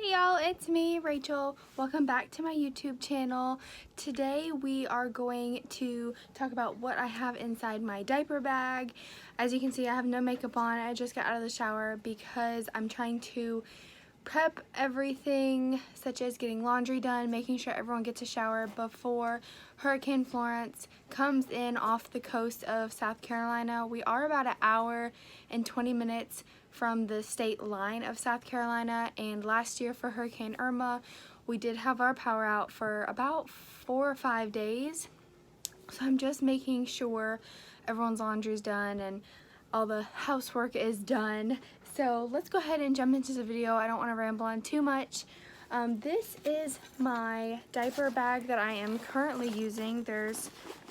Hey y'all, it's me, Rachel. Welcome back to my YouTube channel. Today we are going to talk about what I have inside my diaper bag. As you can see, I have no makeup on. I just got out of the shower because I'm trying to prep everything, such as getting laundry done, making sure everyone gets a shower before Hurricane Florence comes in off the coast of South Carolina. We are about an hour and 20 minutes from the state line of South Carolina, and last year for Hurricane Irma, we did have our power out for about 4 or 5 days. So I'm just making sure everyone's laundry's done and all the housework is done. So let's go ahead and jump into the video. I don't want to ramble on too much. This is my diaper bag that I am currently using. There's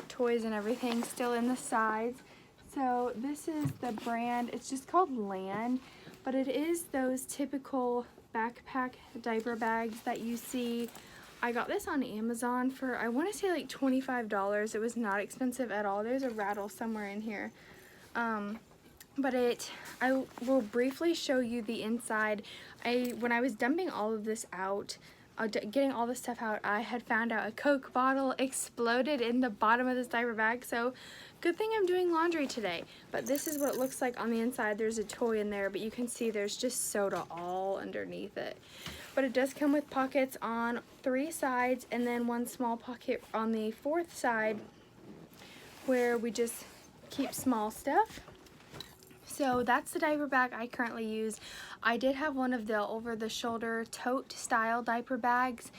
toys and everything still in the sides. So this is the brand, it's just called Land, but it is those typical backpack diaper bags that you see. I got this on Amazon for, I want to say like $25. It was not expensive at all. There's a rattle somewhere in here. But I will briefly show you the inside. When I was dumping all of this out, getting all this stuff out, I had found out a Coke bottle exploded in the bottom of this diaper bag. So good thing I'm doing laundry today. But this is what it looks like on the inside. There's a toy in there, but you can see there's just soda all underneath it. But it does come with pockets on 3 sides and then one small pocket on the 4th side where we just keep small stuff. So that's the diaper bag I currently use. I did have one of the over-the-shoulder tote style diaper bags,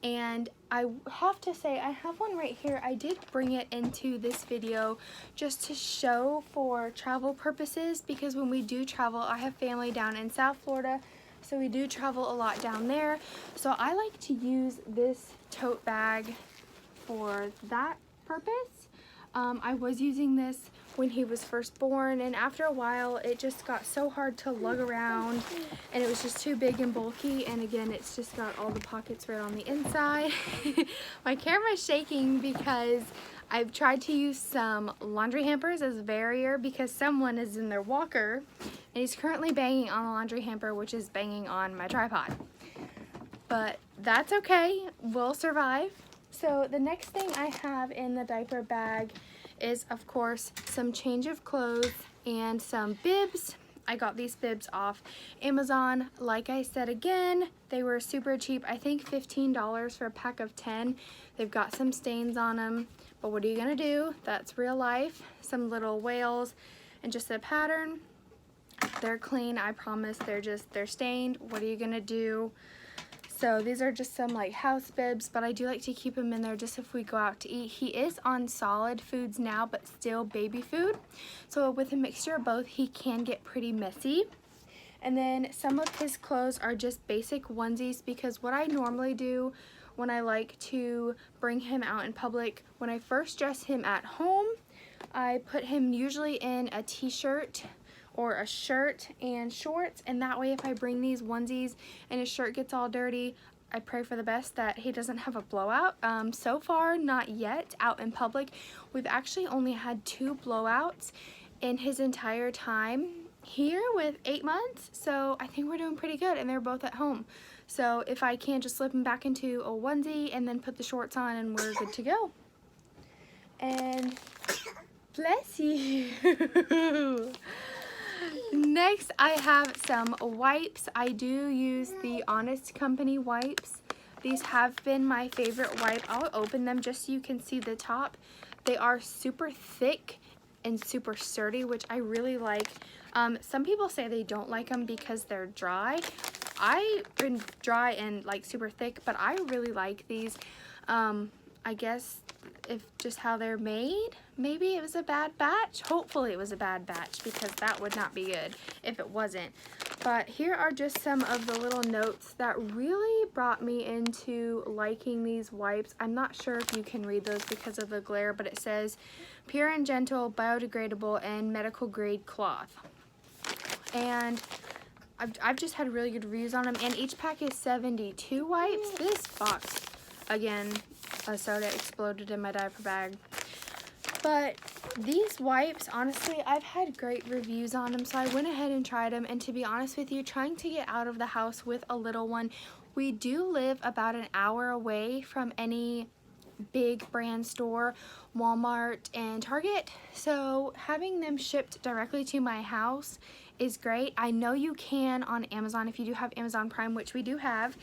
and I have to say I have one right here. I did bring it into this video just to show for travel purposes, because when we do travel, I have family down in South Florida, so we do travel a lot down there. So I like to use this tote bag for that purpose. I was using this when he was first born, and after a while it just got so hard to lug around and it was just too big and bulky, and again it's just got all the pockets right on the inside. My camera's shaking because I've tried to use some laundry hampers as a barrier because someone is in their walker and he's currently banging on the laundry hamper, which is banging on my tripod. But that's okay, we'll survive. So the next thing I have in the diaper bag is, of course, some change of clothes and some bibs. I got these bibs off Amazon. Like I said again, they were super cheap. I think $15 for a pack of 10. They've got some stains on them, but what are you gonna do? That's real life. Some little whales and just a pattern. They're clean, I promise. They're stained. What are you gonna do? So these are just some like house bibs, but I do like to keep him in there just if we go out to eat. He is on solid foods now, but still baby food. So with a mixture of both, he can get pretty messy. And then some of his clothes are just basic onesies, because what I normally do when I like to bring him out in public, when I first dress him at home, I put him usually in a t-shirt or a shirt and shorts, and that way if I bring these onesies and his shirt gets all dirty, I pray for the best that he doesn't have a blowout. So far, not yet out in public. We've actually only had 2 blowouts in his entire time here with 8 months, so I think we're doing pretty good, and they're both at home. So if I can just slip him back into a onesie and then put the shorts on, and we're good to go. And bless you. Next, I have some wipes. I do use the Honest Company wipes. These have been my favorite wipe. I'll open them just so you can see the top. They are super thick and super sturdy, which I really like. Some people say they don't like them because they're dry. I've been dry and like super thick, but I really like these. I guess if just how they're made, maybe it was a bad batch. Hopefully it was a bad batch, because that would not be good if it wasn't. But here are just some of the little notes that really brought me into liking these wipes. I'm not sure if you can read those because of the glare, but it says pure and gentle, biodegradable, and medical grade cloth. And I've just had really good reviews on them, and each pack is 72 wipes. This box, again, a soda exploded in my diaper bag. But these wipes, honestly, I've had great reviews on them, so I went ahead and tried them. And to be honest with you, trying to get out of the house with a little one, we do live about an hour away from any big brand store, Walmart and Target, so having them shipped directly to my house is great. I know you can on Amazon, if you do have Amazon Prime, which we do have,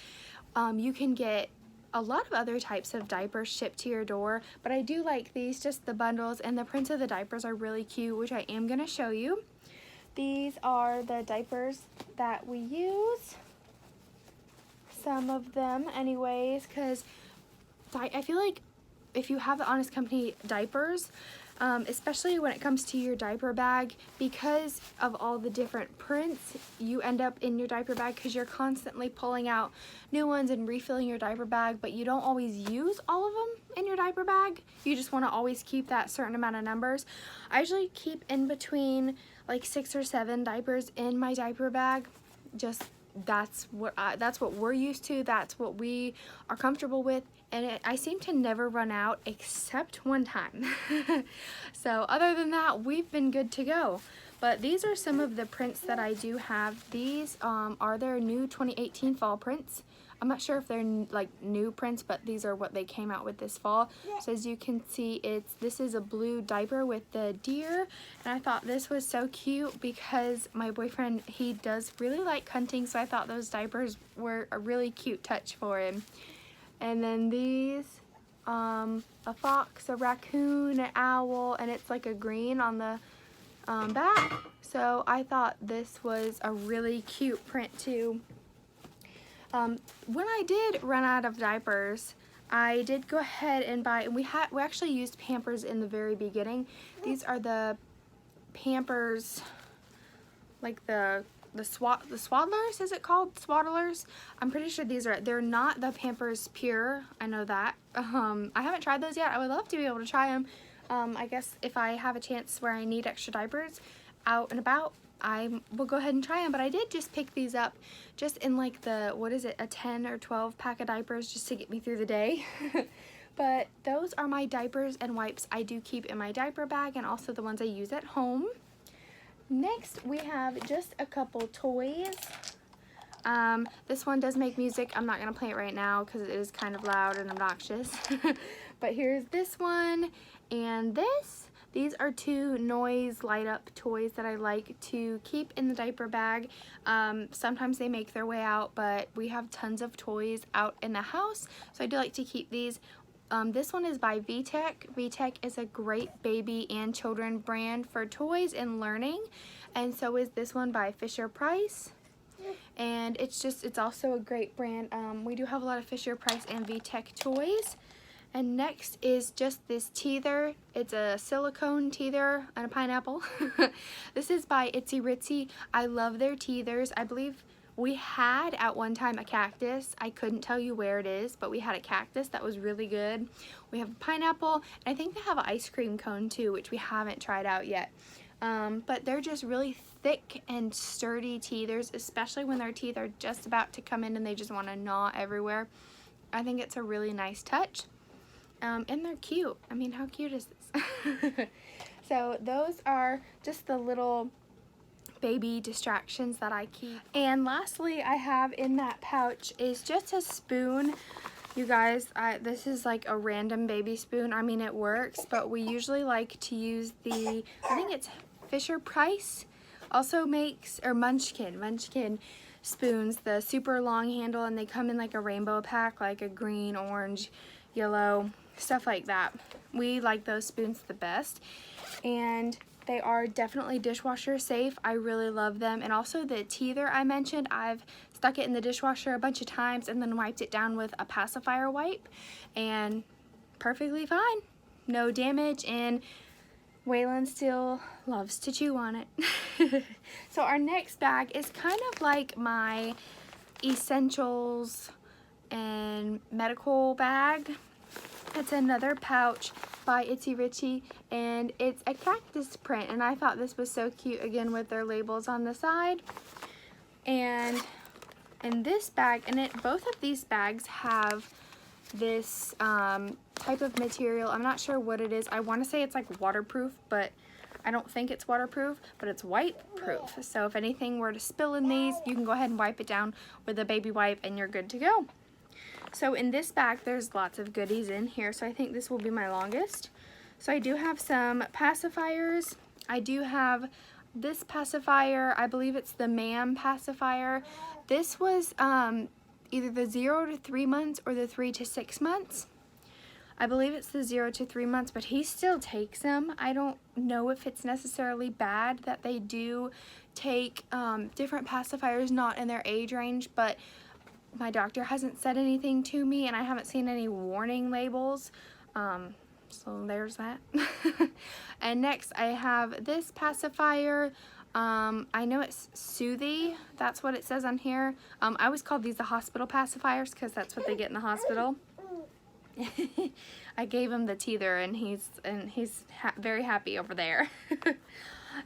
you can get a lot of other types of diapers shipped to your door, but I do like these, just the bundles, and the prints of the diapers are really cute, which I am going to show you. These are the diapers that we use, some of them anyways, because I feel like if you have the Honest Company diapers, especially when it comes to your diaper bag, because of all the different prints, you end up in your diaper bag because you're constantly pulling out new ones and refilling your diaper bag, but you don't always use all of them in your diaper bag. You just want to always keep that certain amount of numbers. I usually keep in between like 6 or 7 diapers in my diaper bag. Just that's what we're used to, that's what we are comfortable with, and I seem to never run out except one time. So other than that, we've been good to go. But these are some of the prints that I do have. These are their new 2018 fall prints. I'm not sure if they're like new prints, but these are what they came out with this fall. So as you can see, this is a blue diaper with the deer, and I thought this was so cute because my boyfriend, he does really like hunting, so I thought those diapers were a really cute touch for him. And then these, a fox, a raccoon, an owl, and it's like a green on the back. So I thought this was a really cute print too. When I did run out of diapers, I did go ahead and buy, and we actually used Pampers in the very beginning. These are the Pampers, like the Swaddlers, is it called? Swaddlers? I'm pretty sure they're not the Pampers Pure, I know that. I haven't tried those yet. I would love to be able to try them. I guess if I have a chance where I need extra diapers out and about, I will go ahead and try them, but I did just pick these up just in like the, what is it, a 10 or 12 pack of diapers just to get me through the day. But those are my diapers and wipes I do keep in my diaper bag, and also the ones I use at home. Next, we have just a couple toys. This one does make music. I'm not going to play it right now because it is kind of loud and obnoxious. But here's this one and this. These are 2 noise light up toys that I like to keep in the diaper bag. Sometimes they make their way out, but we have tons of toys out in the house, so I do like to keep these. This one is by VTech. VTech is a great baby and children brand for toys and learning, and so is this one by Fisher-Price. And it's also a great brand. We do have a lot of Fisher-Price and VTech toys. And next is just this teether. It's a silicone teether and a pineapple. This is by Itsy Ritsy. I love their teethers. I believe we had at one time a cactus. I couldn't tell you where it is, but we had a cactus that was really good. We have a pineapple, and I think they have an ice cream cone too, which we haven't tried out yet. But they're just really thick and sturdy teethers, especially when their teeth are just about to come in and they just want to gnaw everywhere. I think it's a really nice touch. And they're cute. I mean, how cute is this? So those are just the little baby distractions that I keep. And lastly, I have in that pouch is just a spoon. You guys, this is like a random baby spoon. I mean, it works, but we usually like to use I think it's Fisher-Price also makes, or Munchkin spoons, the super long handle, and they come in like a rainbow pack, like a green, orange, yellow, stuff like that. We like those spoons the best, and they are definitely dishwasher safe. I really love them. And also the teether I mentioned, I've stuck it in the dishwasher a bunch of times and then wiped it down with a pacifier wipe, and perfectly fine, no damage, and Waylon still loves to chew on it. So our next bag is kind of like my essentials and medical bag. It's another pouch by Itsy Ritsy, and it's a cactus print, and I thought this was so cute, again with their labels on the side. And in this bag, both of these bags have this type of material. I'm not sure what it is. I want to say it's like waterproof, but I don't think it's waterproof, but it's wipe proof. So if anything were to spill in these, you can go ahead and wipe it down with a baby wipe and you're good to go. So in this bag, there's lots of goodies in here. So I think this will be my longest. So I do have some pacifiers. I do have this pacifier. I believe it's the MAM pacifier. This was either the 0 to 3 months or the 3 to 6 months. I believe it's the 0 to 3 months, but he still takes them. I don't know if it's necessarily bad that they do take different pacifiers not in their age range, but my doctor hasn't said anything to me and I haven't seen any warning labels. So there's that. And next I have this pacifier. I know it's Soothy. That's what it says on here. I always call these the hospital pacifiers because that's what they get in the hospital. I gave him the teether and he's very happy over there.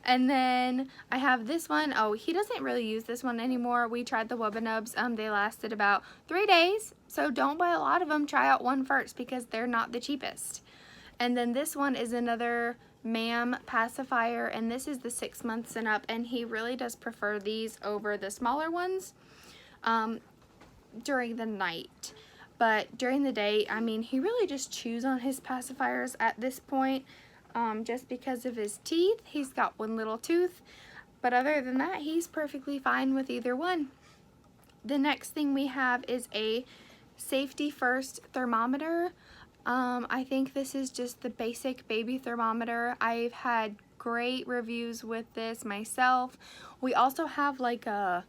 And then I have this one. Oh, he doesn't really use this one anymore. We tried the Wubba Nubs. They lasted about 3 days. So don't buy a lot of them. Try out one first because they're not the cheapest. And then this one is another MAM pacifier, and this is the 6 months and up, and he really does prefer these over the smaller ones during the night. But during the day, I mean, he really just chews on his pacifiers at this point just because of his teeth. He's got one little tooth, but other than that, he's perfectly fine with either one. The next thing we have is a Safety First thermometer. I think this is just the basic baby thermometer. I've had great reviews with this myself. We also have like a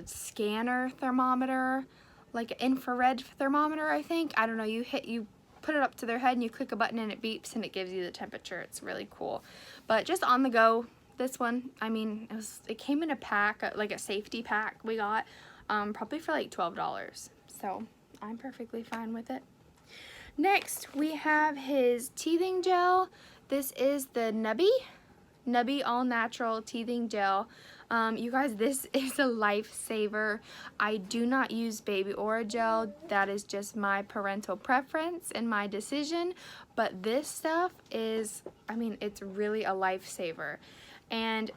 scanner thermometer, like an infrared thermometer, I think. I don't know, you put it up to their head and you click a button and it beeps and it gives you the temperature. It's really cool. But just on the go, this one, I mean, it came in a pack, like a safety pack we got, probably for like $12. So I'm perfectly fine with it. Next, we have his teething gel. This is the Nubby All Natural Teething Gel. You guys, this is a lifesaver. I do not use Baby Aura Gel. That is just my parental preference and my decision. But this stuff is, I mean, it's really a lifesaver. And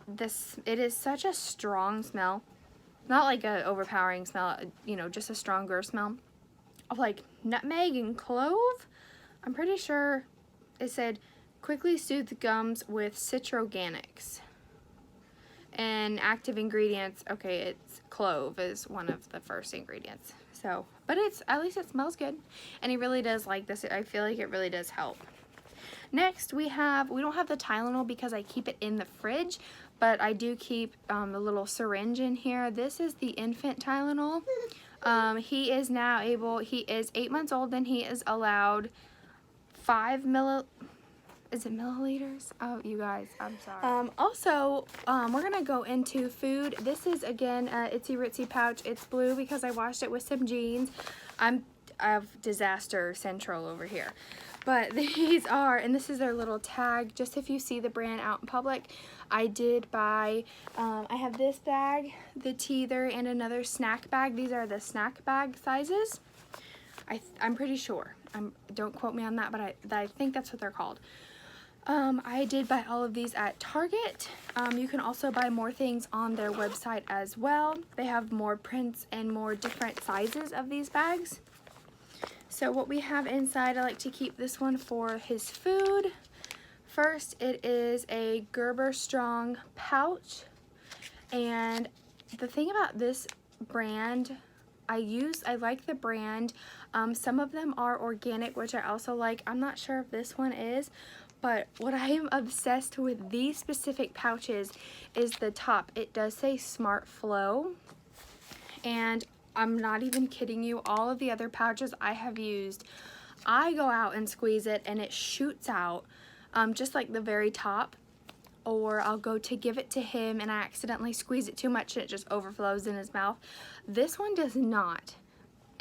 it is such a strong smell. Not like an overpowering smell, you know, just a stronger smell of like nutmeg and clove. I'm pretty sure it said quickly soothe the gums with citroganics. And active ingredients, okay, it's clove is one of the first ingredients. So, but at least it smells good. And he really does like this. I feel like it really does help. Next we don't have the Tylenol because I keep it in the fridge, but I do keep a little syringe in here. This is the infant Tylenol. He is 8 months old and he is allowed 5 milliliters? Oh, you guys, I'm sorry. Also, we're gonna go into food. This is again Itsy Ritsy pouch. It's blue because I washed it with some jeans. I have disaster central over here. But these are, and this is their little tag, just if you see the brand out in public. I did buy, I have this bag, the teether, and another snack bag. These are the snack bag sizes. I'm pretty sure. Don't quote me on that, but I think that's what they're called. I did buy all of these at Target. You can also buy more things on their website as well. They have more prints and more different sizes of these bags. So what we have inside, I like to keep this one for his food. First, it is a Gerber Strong pouch. And the thing about this brand, I like the brand. Some of them are organic, which I also like. I'm not sure if this one is, but what I am obsessed with these specific pouches is the top. It does say Smart Flow, and I'm not even kidding you, all of the other pouches I have used, I go out and squeeze it and it shoots out, just like the very top, or I'll go to give it to him and I accidentally squeeze it too much and it just overflows in his mouth. This one does not,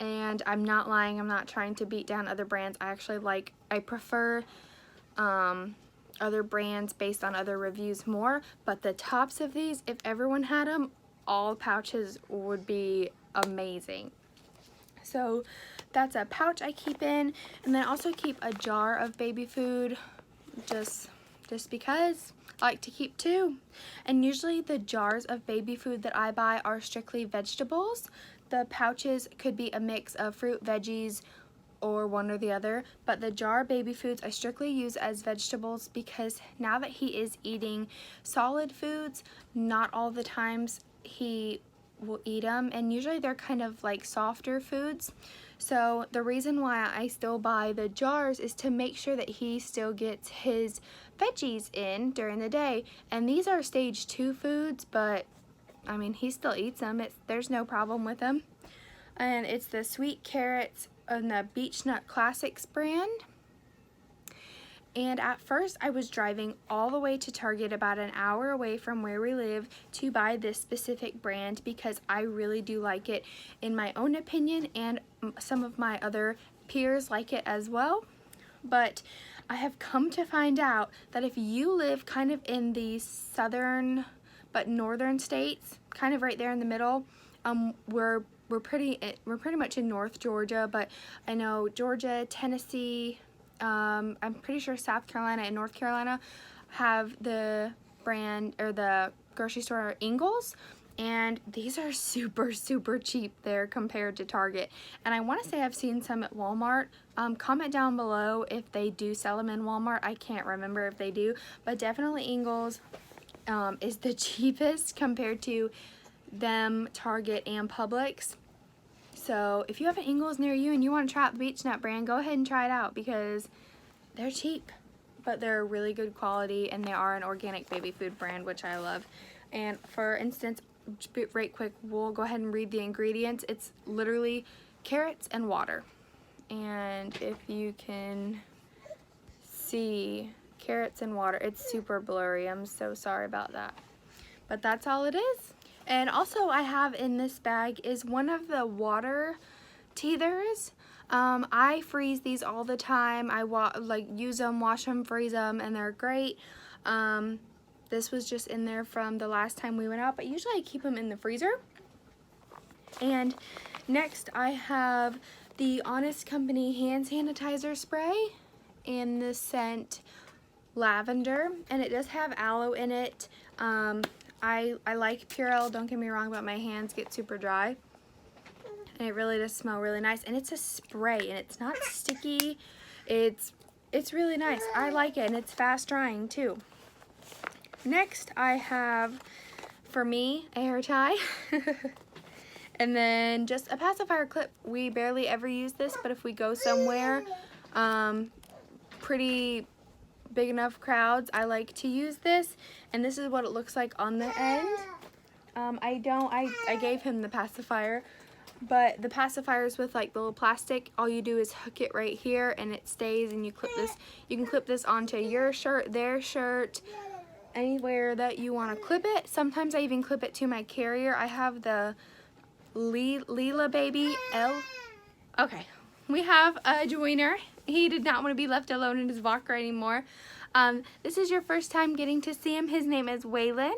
and I'm not lying, I'm not trying to beat down other brands. I prefer other brands based on other reviews more, but the tops of these, if everyone had them, all pouches would be amazing. So that's a pouch I keep in, and then I also keep a jar of baby food just because I like to keep two. And usually the jars of baby food that I buy are strictly vegetables. The pouches could be a mix of fruit, veggies, or one or the other, but the jar baby foods I strictly use as vegetables because now that he is eating solid foods, not all the times he will eat them, and usually they're kind of like softer foods. So the reason why I still buy the jars is to make sure that he still gets his veggies in during the day. And these are stage 2 foods, but I mean, he still eats them. There's no problem with them. And it's the sweet carrots on the Beech Nut Classics brand. And at first I was driving all the way to Target, about an hour away from where we live, to buy this specific brand because I really do like it in my own opinion, and some of my other peers like it as well. But I have come to find out that if you live kind of in the southern but northern states, kind of right there in the middle, we're pretty much in North Georgia, but I know Georgia, Tennessee, I'm pretty sure South Carolina and North Carolina have the brand or the grocery store Ingles, and these are super cheap there compared to Target. And I want to say I've seen some at Walmart. Comment down below if they do sell them in Walmart. I can't remember if they do, but definitely Ingles is the cheapest compared to them, Target, and Publix. So if you have an Ingles near you and you want to try out the Beech Nut brand, go ahead and try it out because they're cheap, but they're really good quality, and they are an organic baby food brand, which I love. And for instance, right quick, we'll go ahead and read the ingredients. It's literally carrots and water. And if you can see, carrots and water, it's super blurry. I'm so sorry about that. But that's all it is. And also I have in this bag is one of the water teethers. I freeze these all the time. I use them, wash them, freeze them, and they're great. This was just in there from the last time we went out, but usually I keep them in the freezer. And next I have the Honest Company hand sanitizer spray in the scent lavender, and it does have aloe in it. I like Purell, don't get me wrong, but my hands get super dry. And it really does smell really nice. And it's a spray, and it's not sticky. It's really nice. I like it, and it's fast drying too. Next, I have, for me, a hair tie. And then just a pacifier clip. We barely ever use this, but if we go somewhere, pretty big enough crowds, I like to use this, and this is what it looks like on the end. I gave him the pacifier, but the pacifier is with like the little plastic. All you do is hook it right here and it stays, and you clip this. You can clip this onto your shirt, their shirt, anywhere that you want to clip it. Sometimes I even clip it to my carrier. I have the Leela Baby L. Okay, we have a joiner. He did not want to be left alone in his walker anymore. This is your first time getting to see him. His name is Waylon,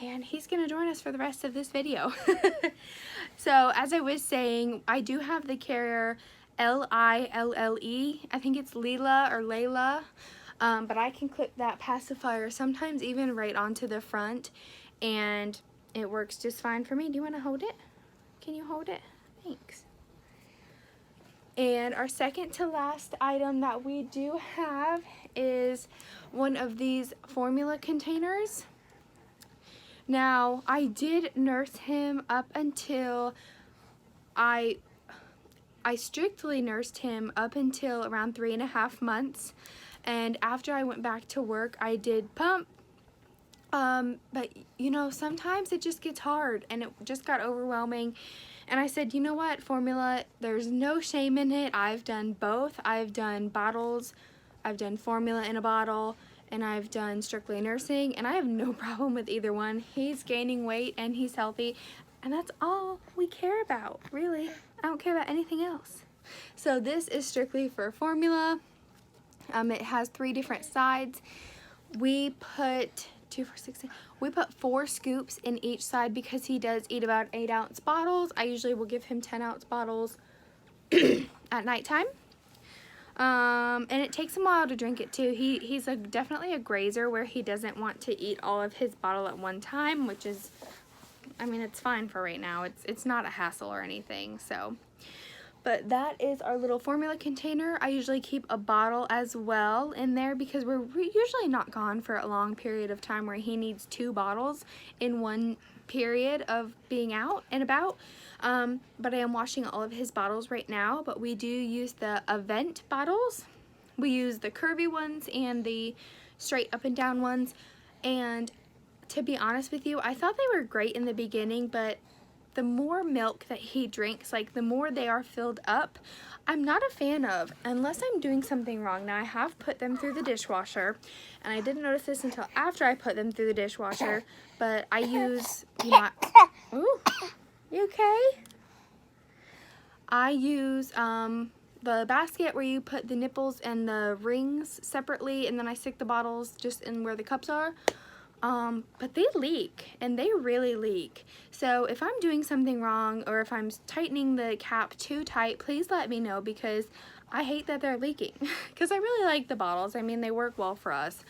and he's going to join us for the rest of this video. So, as I was saying, I do have the carrier L-I-L-L-E. I think it's Leela or Layla, but I can clip that pacifier sometimes even right onto the front, and it works just fine for me. Do you want to hold it? Can you hold it? Thanks. And our second to last item that we do have is one of these formula containers. Now, I did nurse him up until I strictly nursed him up until around 3.5 months. And after I went back to work, I did pump. But you know, sometimes it just gets hard, and it just got overwhelming. And I said, you know what, formula, there's no shame in it. I've done both. I've done bottles, I've done formula in a bottle, and I've done strictly nursing, and I have no problem with either one. He's gaining weight and he's healthy, and that's all we care about, really. I don't care about anything else. So this is strictly for formula. It has 3 different sides. We put 2, 4, 6, 8. We put 4 scoops in each side because he does eat about 8-ounce bottles. I usually will give him 10-ounce bottles at nighttime. And it takes him a while to drink it too. He's definitely a grazer where he doesn't want to eat all of his bottle at one time, which is, I mean, it's fine for right now. It's not a hassle or anything, so. But that is our little formula container. I usually keep a bottle as well in there because we're usually not gone for a long period of time where he needs 2 bottles in one period of being out and about. But I am washing all of his bottles right now, but we do use the Event bottles. We use the curvy ones and the straight up and down ones. And to be honest with you, I thought they were great in the beginning, but the more milk that he drinks, like the more they are filled up, I'm not a fan of unless I'm doing something wrong. Now I have put them through the dishwasher, and I didn't notice this until after I put them through the dishwasher, but I use, ooh, you okay? I use the basket where you put the nipples and the rings separately, and then I stick the bottles just in where the cups are. But they leak, and they really leak. So if I'm doing something wrong or if I'm tightening the cap too tight, please let me know because I hate that they're leaking because I really like the bottles. I mean, they work well for us.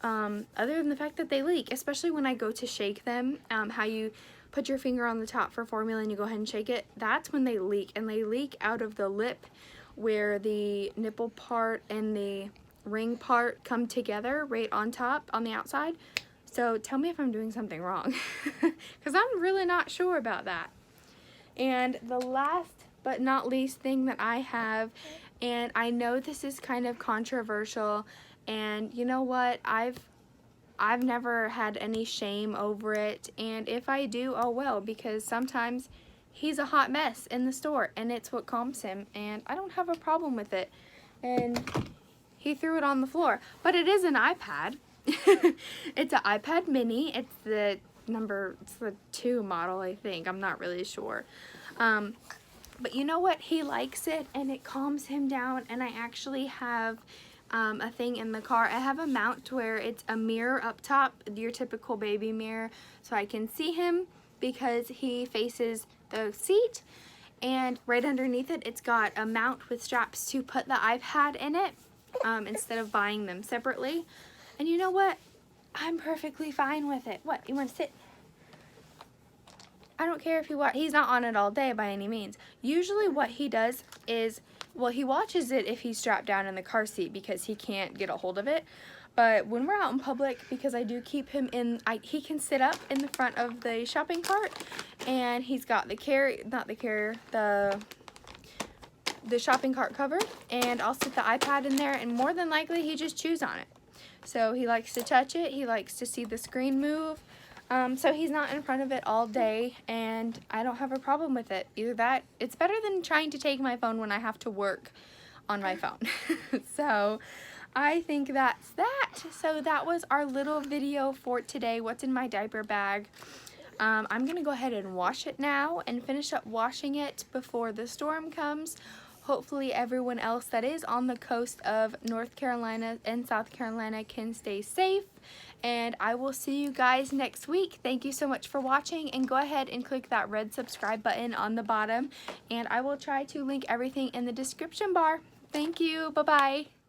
Other than the fact that they leak, especially when I go to shake them, how you put your finger on the top for formula and you go ahead and shake it, that's when they leak, and they leak out of the lip where the nipple part and the ring part come together right on top on the outside. So tell me if I'm doing something wrong because I'm really not sure about that. And the last but not least thing that I have, and I know this is kind of controversial, and you know what, I've never had any shame over it, and if I do, oh well, because sometimes he's a hot mess in the store and it's what calms him, and I don't have a problem with it. And he threw it on the floor, but it is an iPad. It's an iPad mini. It's the 2 model, I think. I'm not really sure. But you know what? He likes it and it calms him down, and I actually have a thing in the car. I have a mount where it's a mirror up top, your typical baby mirror, so I can see him because he faces the seat, and right underneath it, it's got a mount with straps to put the iPad in it instead of buying them separately. And you know what? I'm perfectly fine with it. What, you want to sit? I don't care if he's not on it all day by any means. Usually what he does is, well, he watches it if he's strapped down in the car seat because he can't get a hold of it. But when we're out in public, because I do keep him in, he can sit up in the front of the shopping cart, and he's got the the shopping cart covered, and I'll sit the iPad in there, and more than likely he just chews on it. So he likes to touch it, he likes to see the screen move, so he's not in front of it all day, and I don't have a problem with it. Either that, it's better than trying to take my phone when I have to work on my phone. So I think that's that. So that was our little video for today, what's in my diaper bag. I'm gonna go ahead and wash it now and finish up washing it before the storm comes. Hopefully everyone else that is on the coast of North Carolina and South Carolina can stay safe, and I will see you guys next week. Thank you so much for watching, and go ahead and click that red subscribe button on the bottom, and I will try to link everything in the description bar. Thank you. Bye-bye.